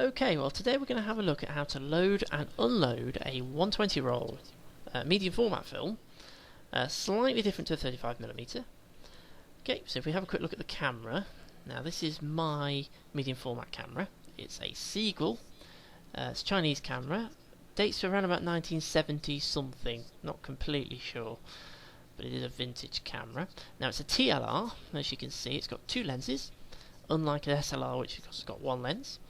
Okay, well today we're going to have a look at how to load and unload a 120 roll medium format film, slightly different to a 35mm. Okay, so if we have a quick look at the camera, now this is my medium format camera. It's a Seagull, it's a Chinese camera, dates to around about 1970 something, not completely sure, but it is a vintage camera. Now it's a TLR, as you can see it's got two lenses, unlike an SLR which has got one lens.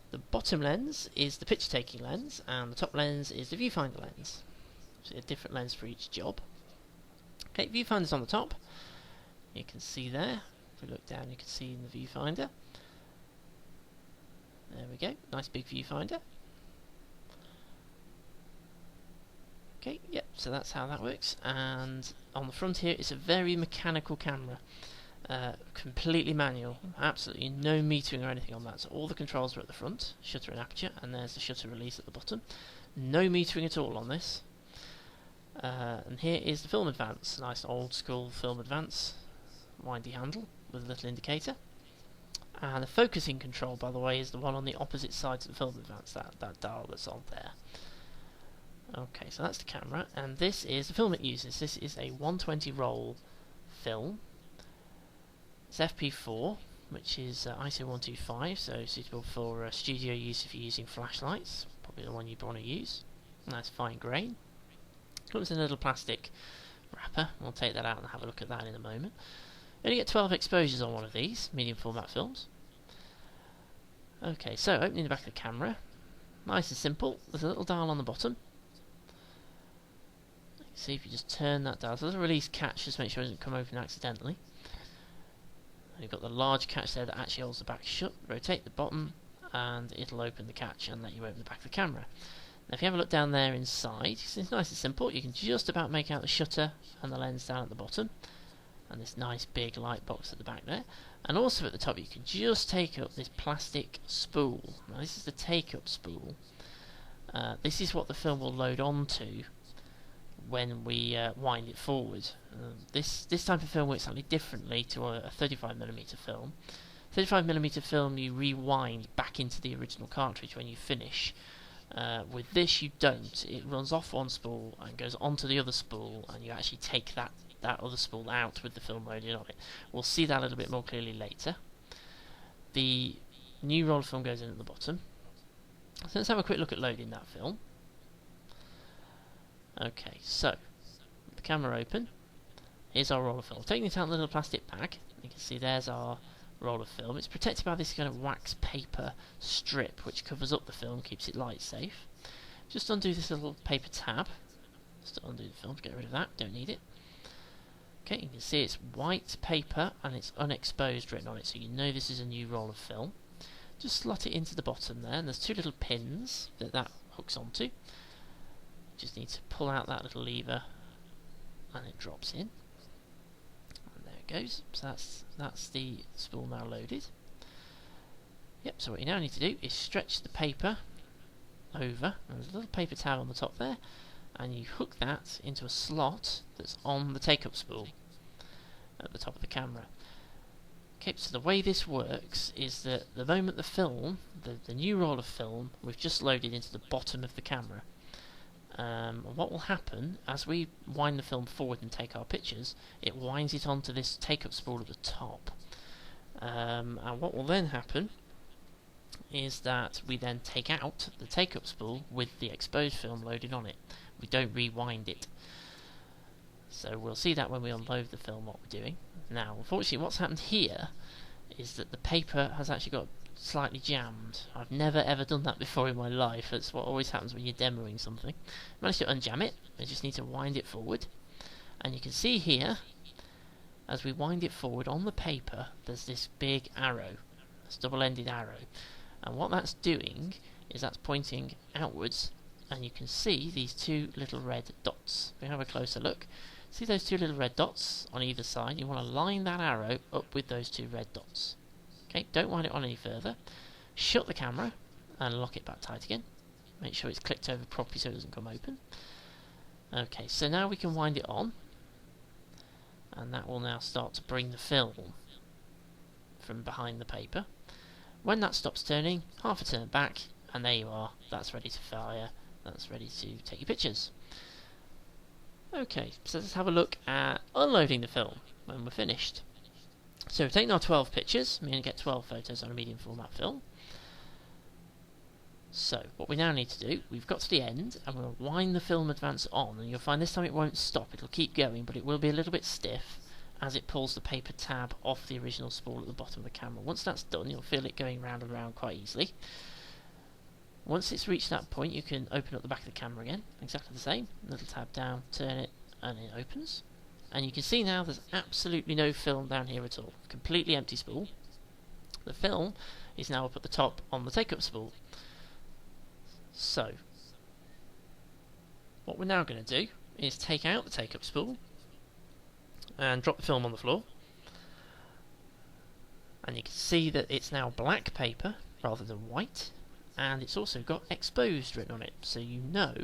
The bottom lens is the picture taking lens and the top lens is the viewfinder lens. So a different lens for each job. Okay, viewfinder's on the top. You can see there. If we look down you can see in the viewfinder. There we go, nice big viewfinder. Okay, yep, so that's how that works. And on the front here it's a very mechanical camera. Completely manual, absolutely no metering or anything on that, so all the controls are at the front, shutter and aperture, and there's the shutter release at the bottom. No metering at all on this. And here is the film advance, nice old school film advance, windy handle with a little indicator. And the focusing control, by the way, is the one on the opposite side of the film advance, that dial that's on there. Okay, so that's the camera, and this is the film it uses. This is a 120 roll film. It's FP4, which is ISO 125, so suitable for studio use if you're using flashlights, probably the one you'd want to use. Nice fine grain. Comes in a little plastic wrapper. We'll take that out and have a look at that in a moment. You only get 12 exposures on one of these medium format films. Okay, so opening the back of the camera, nice and simple. There's a little dial on the bottom. You can see if you just turn that dial, so there's a release catch, just make sure it doesn't come open accidentally. You've got the large catch there that actually holds the back shut. Rotate the bottom and it'll open the catch and let you open the back of the camera. Now if you have a look down there inside, it's nice and simple. You can just about make out the shutter and the lens down at the bottom, and this nice big light box at the back there. And also at the top you can just take up this plastic spool. Now this is the take up spool. This is what the film will load onto when we wind it forward. This type of film works slightly differently to a 35mm film. 35mm film you rewind back into the original cartridge when you finish. With this you don't. It runs off one spool and goes onto the other spool, and you actually take that other spool out with the film loaded on it. We'll see that a little bit more clearly later. The new roll of film goes in at the bottom. So let's have a quick look at loading that film. Okay, so with the camera open, here's our roll of film. Taking it out in a little plastic bag, you can see there's our roll of film. It's protected by this kind of wax paper strip which covers up the film, keeps it light safe. Just undo this little paper tab. Just undo the film to get rid of that, don't need it. Okay, you can see it's white paper and it's unexposed written on it, so you know this is a new roll of film. Just slot it into the bottom there, and there's two little pins that hooks onto. Just need to pull out that little lever and it drops in, and there it goes. So that's the spool now loaded. Yep, so what you now need to do is stretch the paper over, and there's a little paper towel on the top there, and you hook that into a slot that's on the take-up spool at the top of the camera. Okay, so the way this works is that the moment the film, the new roll of film, we've just loaded into the bottom of the camera. What will happen as we wind the film forward and take our pictures, it winds it onto this take-up spool at the top. And what will then happen is that we then take out the take-up spool with the exposed film loaded on it. We don't rewind it. So we'll see that when we unload the film, what we're doing. Now, unfortunately, what's happened here is that the paper has actually got slightly jammed. I've never ever done that before in my life. That's what always happens when you're demoing something. Managed to unjam it. I just need to wind it forward, and you can see here as we wind it forward on the paper there's this big arrow, this double-ended arrow, and what that's doing is that's pointing outwards, and you can see these two little red dots. If we have a closer look, see those two little red dots on either side? You want to line that arrow up with those two red dots. Okay, don't wind it on any further. Shut the camera and lock it back tight again. Make sure it's clicked over properly so it doesn't come open. Okay, so now we can wind it on, and that will now start to bring the film from behind the paper. When that stops turning, half a turn back, and there you are. That's ready to fire. That's ready to take your pictures. Okay, so let's have a look at unloading the film when we're finished. So we've taken our 12 pictures. We're going to get 12 photos on a medium format film. So what we now need to do, we've got to the end, and we'll wind the film advance on, and you'll find this time it won't stop. It'll keep going, but it will be a little bit stiff as it pulls the paper tab off the original spool at the bottom of the camera. Once that's done, you'll feel it going round and round quite easily. Once it's reached that point, you can open up the back of the camera again, exactly the same. Little tab down, turn it, and it opens. And you can see now there's absolutely no film down here at all. Completely empty spool. The film is now up at the top on the take-up spool. So, what we're now going to do is take out the take-up spool and drop the film on the floor. And you can see that it's now black paper rather than white. And it's also got exposed written on it, so you know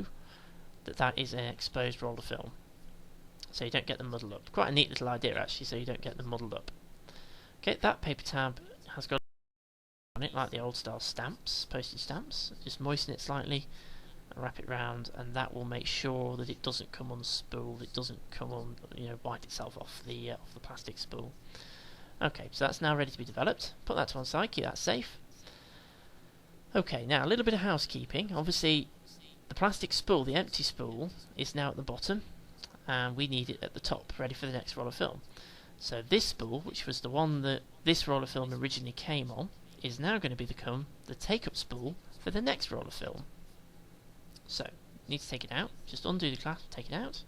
that that is an exposed roll of film. So you don't get them muddled up. Quite a neat little idea actually, so you don't get them muddled up. Okay, that paper tab has got on it like the old style stamps, postage stamps. Just moisten it slightly and wrap it round, and that will make sure that it doesn't come unspooled. It doesn't come on, bite itself off the plastic spool. Okay, so that's now ready to be developed. Put that to one side, keep that safe. Okay, now a little bit of housekeeping. Obviously, the plastic spool, the empty spool, is now at the bottom, and we need it at the top, ready for the next roll of film. So this spool, which was the one that this roll of film originally came on, is now going to become the take-up spool for the next roll of film. So, need to take it out. Just undo the clasp, take it out.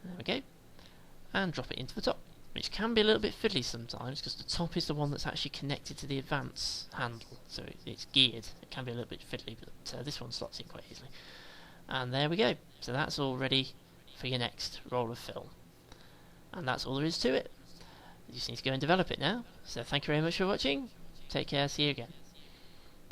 There we go. And drop it into the top, which can be a little bit fiddly sometimes because the top is the one that's actually connected to the advance handle, so it's geared. It can be a little bit fiddly, but this one slots in quite easily. And there we go. So that's all ready for your next roll of film. And that's all there is to it. You just need to go and develop it now. So thank you very much for watching. Take care, see you again.